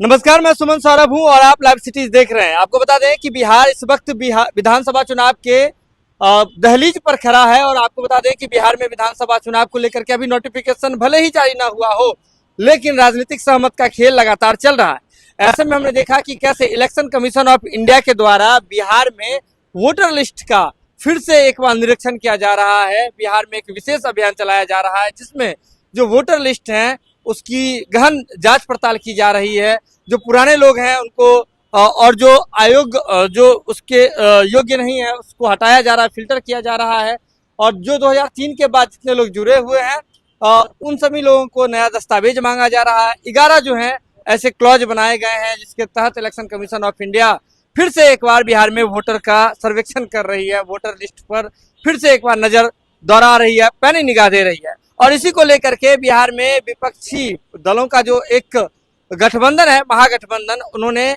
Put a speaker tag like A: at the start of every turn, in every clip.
A: नमस्कार, मैं सुमन सौरभ हूं और आप लाइव सिटीज देख रहे हैं। आपको बता दें कि बिहार इस वक्त विधानसभा चुनाव के दहलीज पर खड़ा है और आपको बता दें कि बिहार में विधानसभा चुनाव को लेकर के अभी नोटिफिकेशन भले ही जारी ना हुआ हो, लेकिन राजनीतिक सहमत का खेल लगातार चल रहा है। ऐसे में हमने देखा कि कैसे इलेक्शन कमीशन ऑफ इंडिया के द्वारा बिहार में वोटर लिस्ट का फिर से एक बार निरीक्षण किया जा रहा है। बिहार में एक विशेष अभियान चलाया जा रहा है जिसमें जो वोटर लिस्ट है उसकी गहन जांच पड़ताल की जा रही है। जो पुराने लोग हैं उनको और जो आयोग जो उसके योग्य नहीं है उसको हटाया जा रहा है, फिल्टर किया जा रहा है। और जो 2003 के बाद जितने लोग जुड़े हुए हैं उन सभी लोगों को नया दस्तावेज मांगा जा रहा है। 11 जो हैं ऐसे क्लॉज बनाए गए हैं जिसके तहत इलेक्शन कमीशन ऑफ इंडिया फिर से एक बार बिहार में वोटर का सर्वेक्षण कर रही है। वोटर लिस्ट पर फिर से एक बार नजर दौड़ा रही है, पैनी निगाह दे रही है। और इसी को लेकर के बिहार में विपक्षी दलों का जो एक गठबंधन है, महागठबंधन, उन्होंने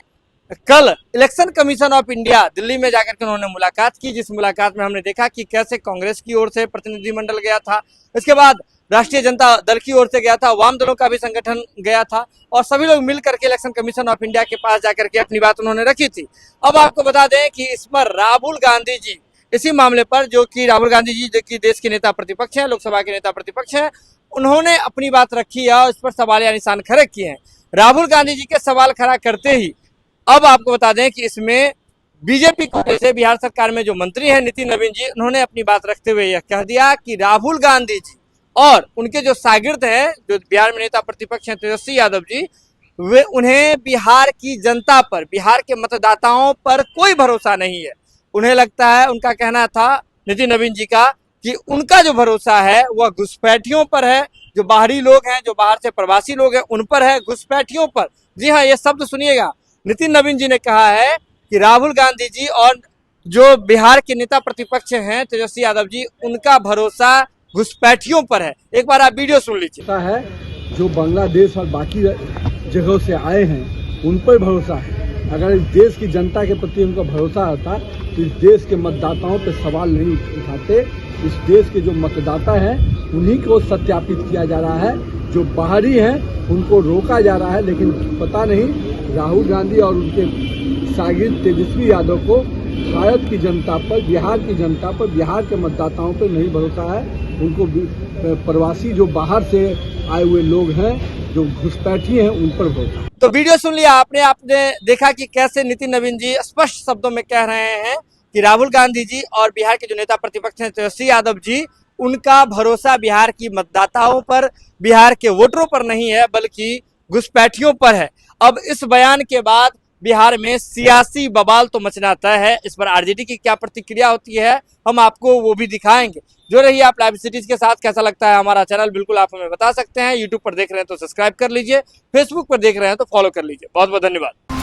A: कल election commission of India Delhi में जाकर के उन्होंने मुलाकात की। जिस मुलाकात में हमने देखा कि कैसे कांग्रेस की ओर से प्रतिनिधिमंडल गया था, इसके बाद राष्ट्रीय जनता दल की ओर से गया था, वाम दलों का भी संगठन गया था और सभी लोग मिल करके इलेक्शन कमीशन ऑफ इंडिया के पास जाकर के अपनी बात उन्होंने रखी थी। अब आपको बता दें कि इस पर राहुल गांधी जी, इसी मामले पर जो कि राहुल गांधी जी जो कि देश के नेता प्रतिपक्ष हैं, लोकसभा के नेता प्रतिपक्ष हैं, उन्होंने अपनी बात रखी है और इस पर सवाल या निशान खड़े किए हैं। राहुल गांधी जी के सवाल खड़ा करते ही अब आपको बता दें कि इसमें बीजेपी को से बिहार सरकार में जो मंत्री हैं नितिन नवीन जी, उन्होंने अपनी बात रखते हुए यह कह दिया कि राहुल गांधी जी और उनके जो शागिर्द हैं, जो बिहार में नेता प्रतिपक्ष हैं तेजस्वी यादव जी, वे उन्हें बिहार की जनता पर, बिहार के मतदाताओं पर कोई भरोसा नहीं है। उन्हें लगता है, उनका कहना था नितिन नवीन जी का, कि उनका जो भरोसा है वह घुसपैठियों पर है। जो बाहरी लोग हैं, जो बाहर से प्रवासी लोग हैं, उन पर है, घुसपैठियों पर। जी हाँ, ये शब्द सुनिएगा, नितिन नवीन जी ने कहा है कि राहुल गांधी जी और जो बिहार के नेता प्रतिपक्ष हैं तेजस्वी यादव जी, उनका भरोसा घुसपैठियों पर है। एक बार आप वीडियो सुन लीजिए।
B: है जो बांग्लादेश और बाकी जगहों से आए हैं उन पर भरोसा है। अगर इस देश की जनता के प्रति उनका भरोसा होता तो इस देश के मतदाताओं पे सवाल नहीं उठाते। इस देश के जो मतदाता हैं उन्हीं को सत्यापित किया जा रहा है। जो बाहरी हैं उनको रोका जा रहा है, लेकिन पता नहीं राहुल गांधी और उनके शागिर्द तेजस्वी यादव को भारत की जनता पर, बिहार की जनता पर, बिहार के मतदाताओं पर नहीं भरोसा है। उनको प्रवासी जो बाहर से आए हुए लोग हैं, जो घुसपैठी हैं, उन पर भरोसा है।
A: तो वीडियो सुन लिया आपने देखा कि कैसे नितिन नवीन जी स्पष्ट शब्दों में कह रहे हैं कि राहुल गांधी जी और बिहार के जो नेता प्रतिपक्ष हैं तेजस्वी यादव जी, उनका भरोसा बिहार की मतदाताओं पर, बिहार के वोटरों पर नहीं है, बल्कि घुसपैठियों पर है। अब इस बयान के बाद बिहार में सियासी बवाल तो मचना तय है। इस पर आरजेडी की क्या प्रतिक्रिया होती है हम आपको वो भी दिखाएंगे। जो रही आप लाइव सिटीज के साथ, कैसा लगता है हमारा चैनल बिल्कुल आप हमें बता सकते हैं। यूट्यूब पर देख रहे हैं तो सब्सक्राइब कर लीजिए, फेसबुक पर देख रहे हैं तो फॉलो कर लीजिए। बहुत बहुत धन्यवाद।